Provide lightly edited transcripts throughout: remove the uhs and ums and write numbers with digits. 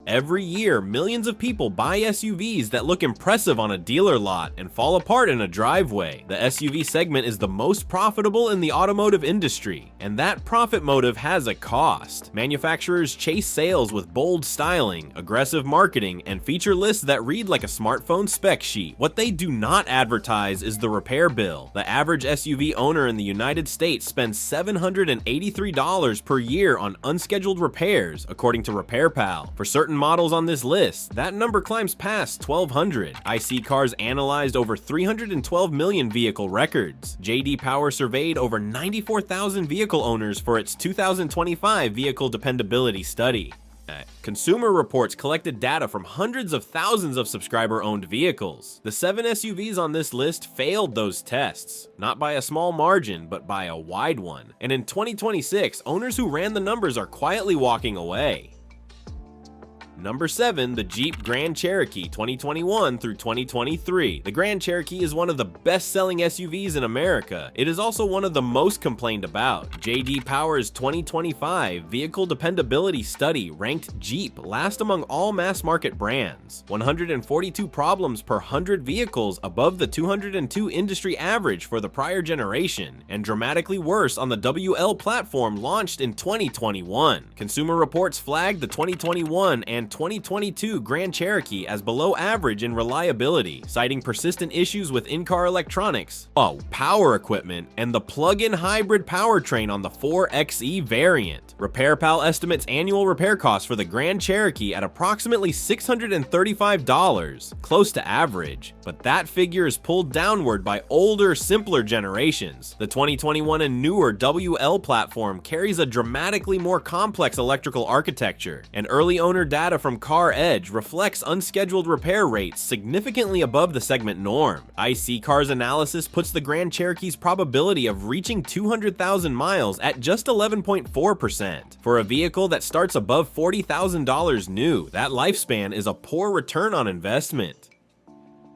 Every year, millions of people buy SUVs that look impressive on a dealer lot and fall apart in a driveway. The SUV segment is the most profitable in the automotive industry, and that profit motive has a cost. Manufacturers chase sales with bold styling, aggressive marketing, and feature lists that read like a smartphone spec sheet. What they do not advertise is the repair bill. The average SUV owner in the United States spends $783 per year on unscheduled repairs, according to RepairPal. For certain models on this list, that number climbs past 1,200. iSeeCars analyzed over 312 million vehicle records. J.D. Power surveyed over 94,000 vehicle owners for its 2025 vehicle dependability study. Consumer Reports collected data from hundreds of thousands of subscriber-owned vehicles. The 7 SUVs on this list failed those tests, not by a small margin, but by a wide one. And in 2026, owners who ran the numbers are quietly walking away. Number 7, the Jeep Grand Cherokee 2021 through 2023. The Grand Cherokee is one of the best-selling SUVs in America. It is also one of the most complained about. J.D. Power's 2025 Vehicle Dependability Study ranked Jeep last among all mass-market brands, 142 problems per 100 vehicles above the 202 industry average for the prior generation, and dramatically worse on the WL platform launched in 2021. Consumer Reports flagged the 2021 and 2022 Grand Cherokee as below average in reliability, citing persistent issues with in-car electronics, power equipment, and the plug-in hybrid powertrain on the 4xe variant. RepairPal estimates annual repair costs for the Grand Cherokee at approximately $635, close to average, but that figure is pulled downward by older, simpler generations. The 2021 and newer WL platform carries a dramatically more complex electrical architecture, and early owner data from Car Edge reflects unscheduled repair rates significantly above the segment norm. iSeeCars analysis puts the Grand Cherokee's probability of reaching 200,000 miles at just 11.4%. For a vehicle that starts above $40,000 new, that lifespan is a poor return on investment.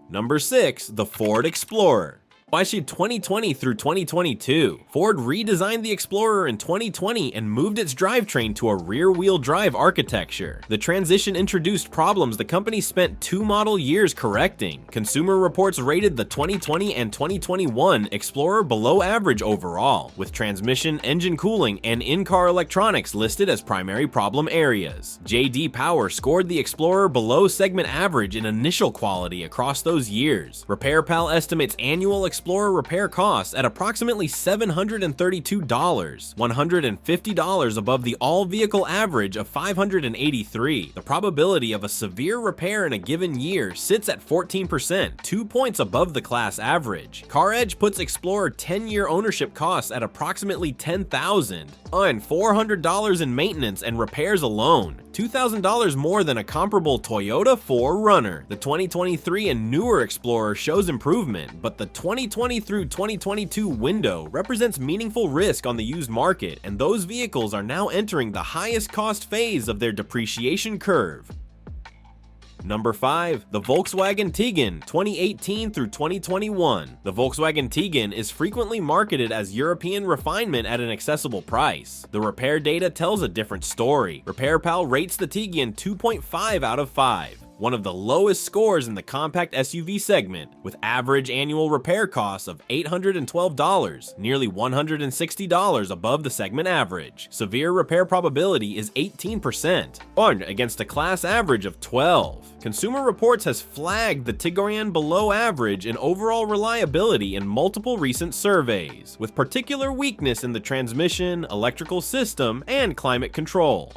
Number 6, the Ford Explorer. Issued 2020 through 2022, Ford redesigned the Explorer in 2020 and moved its drivetrain to a rear-wheel drive architecture. The transition introduced problems the company spent 2 model years correcting. Consumer Reports rated the 2020 and 2021 Explorer below average overall, with transmission, engine cooling, and in-car electronics listed as primary problem areas. J.D. Power scored the Explorer below segment average in initial quality across those years. RepairPal estimates annual Explorer repair costs at approximately $732, $150 above the all-vehicle average of $583. The probability of a severe repair in a given year sits at 14%, 2 points above the class average. Car Edge puts Explorer 10-year ownership costs at approximately $10,000, and $400 in maintenance and repairs alone, $2,000 more than a comparable Toyota 4Runner. The 2023 and newer Explorer shows improvement, but the 2020 through 2022 window represents meaningful risk on the used market, and those vehicles are now entering the highest cost phase of their depreciation curve. Number 5, the Volkswagen Tiguan 2018 through 2021. The Volkswagen Tiguan is frequently marketed as European refinement at an accessible price. The repair data tells a different story. RepairPal rates the Tiguan 2.5 out of 5. One of the lowest scores in the compact SUV segment, with average annual repair costs of $812, nearly $160 above the segment average. Severe repair probability is 18%, and against a class average of 12. Consumer Reports has flagged the Tiguan below average in overall reliability in multiple recent surveys, with particular weakness in the transmission, electrical system, and climate control.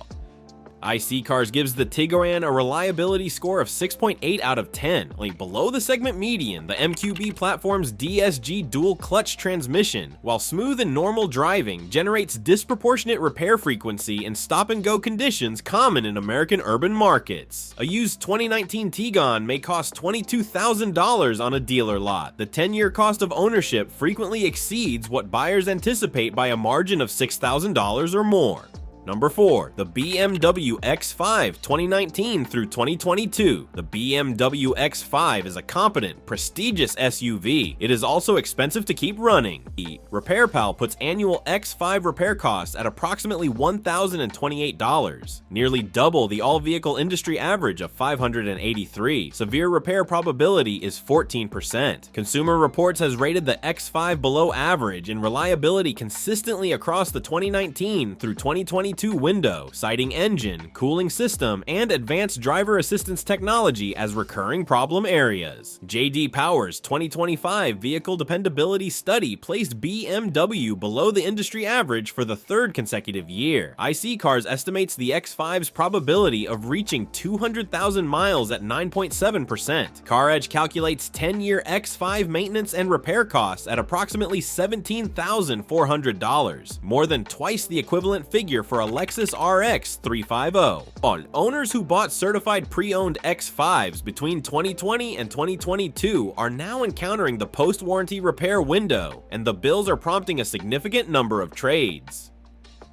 iSeeCars gives the Tiguan a reliability score of 6.8 out of 10, only below the segment median. The MQB platform's DSG dual clutch transmission, while smooth and normal driving, generates disproportionate repair frequency in stop-and-go conditions common in American urban markets. A used 2019 Tiguan may cost $22,000 on a dealer lot. The 10-year cost of ownership frequently exceeds what buyers anticipate by a margin of $6,000 or more. Number 4. The BMW X5 2019 through 2022. The BMW X5 is a competent, prestigious SUV. It is also expensive to keep running. RepairPal puts annual X5 repair costs at approximately $1,028, nearly double the all-vehicle industry average of $583. Severe repair probability is 14%. Consumer Reports has rated the X5 below average in reliability consistently across the 2019 through 2022 window, citing engine, cooling system, and advanced driver assistance technology as recurring problem areas. J.D. Power's 2025 Vehicle Dependability Study placed BMW below the industry average for the third consecutive year. iSeeCars estimates the X5's probability of reaching 200,000 miles at 9.7%. CarEdge calculates 10-year X5 maintenance and repair costs at approximately $17,400, more than twice the equivalent figure for a Lexus RX 350. All owners who bought certified pre-owned X5s between 2020 and 2022 are now encountering the post-warranty repair window, and the bills are prompting a significant number of trades.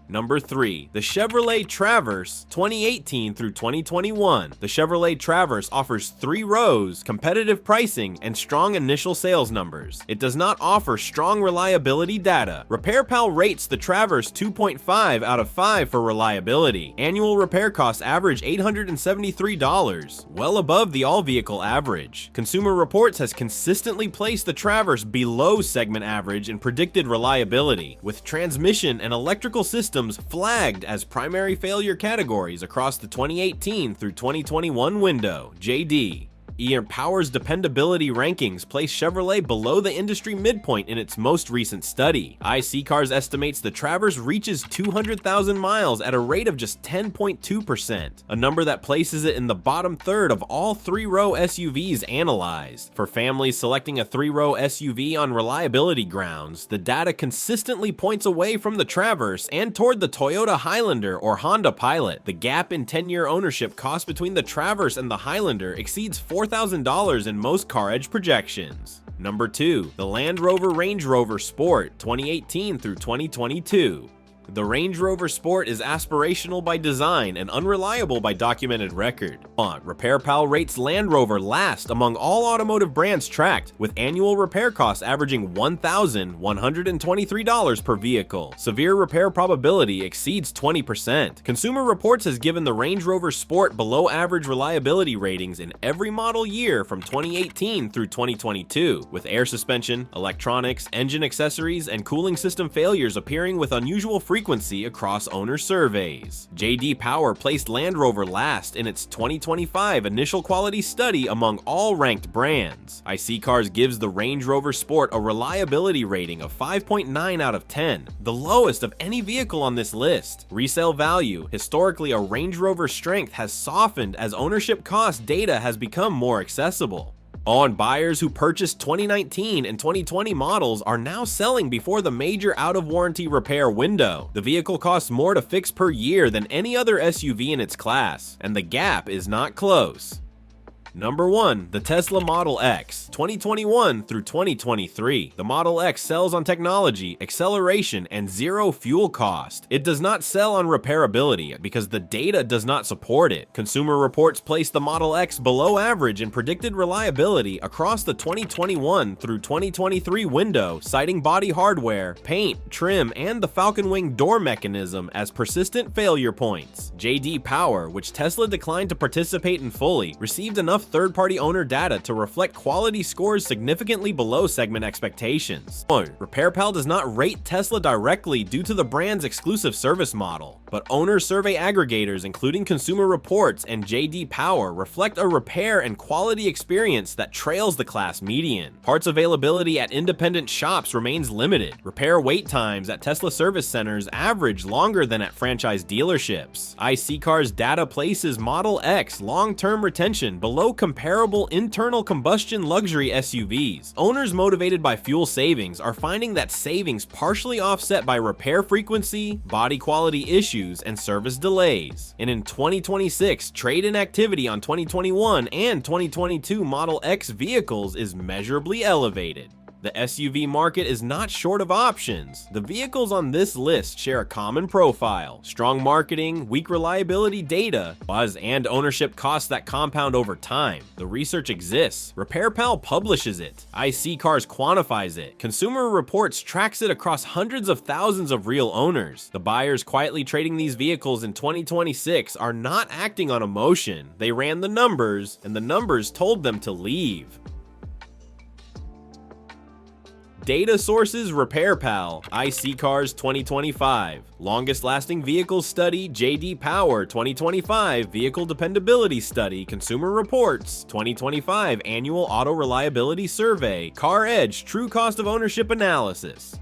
Number 3. The Chevrolet Traverse 2018 through 2021. The Chevrolet Traverse offers 3 rows, competitive pricing, and strong initial sales numbers. It does not offer strong reliability data. RepairPal rates the Traverse 2.5 out of 5 for reliability. Annual repair costs average $873, well above the all-vehicle average. Consumer Reports has consistently placed the Traverse below segment average in predicted reliability, with transmission and electrical systems flagged as primary failure categories across the 2018 through 2021 window. J.D. Power's dependability rankings place Chevrolet below the industry midpoint in its most recent study. iSeeCars estimates the Traverse reaches 200,000 miles at a rate of just 10.2%, a number that places it in the bottom third of all 3-row SUVs analyzed. For families selecting a 3-row SUV on reliability grounds, the data consistently points away from the Traverse and toward the Toyota Highlander or Honda Pilot. The gap in 10-year ownership cost between the Traverse and the Highlander exceeds $4,000 in most CarEdge projections. Number 2. The Land Rover Range Rover Sport 2018 through 2022. The Range Rover Sport is aspirational by design and unreliable by documented record. RepairPal rates Land Rover last among all automotive brands tracked, with annual repair costs averaging $1,123 per vehicle. Severe repair probability exceeds 20%. Consumer Reports has given the Range Rover Sport below average reliability ratings in every model year from 2018 through 2022, with air suspension, electronics, engine accessories, and cooling system failures appearing with unusual frequency across owner surveys. J.D. Power placed Land Rover last in its 2025 initial quality study among all ranked brands. iSeeCars gives the Range Rover Sport a reliability rating of 5.9 out of 10, the lowest of any vehicle on this list. Resale value: historically a Range Rover strength has softened as ownership cost data has become more accessible. Buyers who purchased 2019 and 2020 models are now selling before the major out-of-warranty repair window. The vehicle costs more to fix per year than any other SUV in its class, and the gap is not close. Number 1. The Tesla Model X 2021 through 2023. The Model X sells on technology, acceleration, and zero fuel cost. It does not sell on repairability because the data does not support it. Consumer Reports place the Model X below average in predicted reliability across the 2021 through 2023 window, citing body hardware, paint, trim, and the Falcon Wing door mechanism as persistent failure points. J.D. Power, which Tesla declined to participate in fully, received enough third-party owner data to reflect quality scores significantly below segment expectations. RepairPal does not rate Tesla directly due to the brand's exclusive service model, but owner survey aggregators including Consumer Reports and J.D. Power reflect a repair and quality experience that trails the class median. Parts availability at independent shops remains limited. Repair wait times at Tesla service centers average longer than at franchise dealerships. iSeeCars data places Model X long-term retention below comparable internal combustion luxury SUVs. Owners motivated by fuel savings are finding that savings partially offset by repair frequency, body quality issues, and service delays. And in 2026, trade-in activity on 2021 and 2022 Model X vehicles is measurably elevated. The SUV market is not short of options. The vehicles on this list share a common profile: strong marketing, weak reliability data, buzz, and ownership costs that compound over time. The research exists. RepairPal publishes it. iSeeCars quantifies it. Consumer Reports tracks it across hundreds of thousands of real owners. The buyers quietly trading these vehicles in 2026 are not acting on emotion. They ran the numbers, and the numbers told them to leave. Data sources: RepairPal, iSeeCars 2025. Longest lasting vehicles study: JD Power 2025. Vehicle dependability study: Consumer Reports 2025. Annual auto reliability survey: Car Edge true cost of ownership analysis.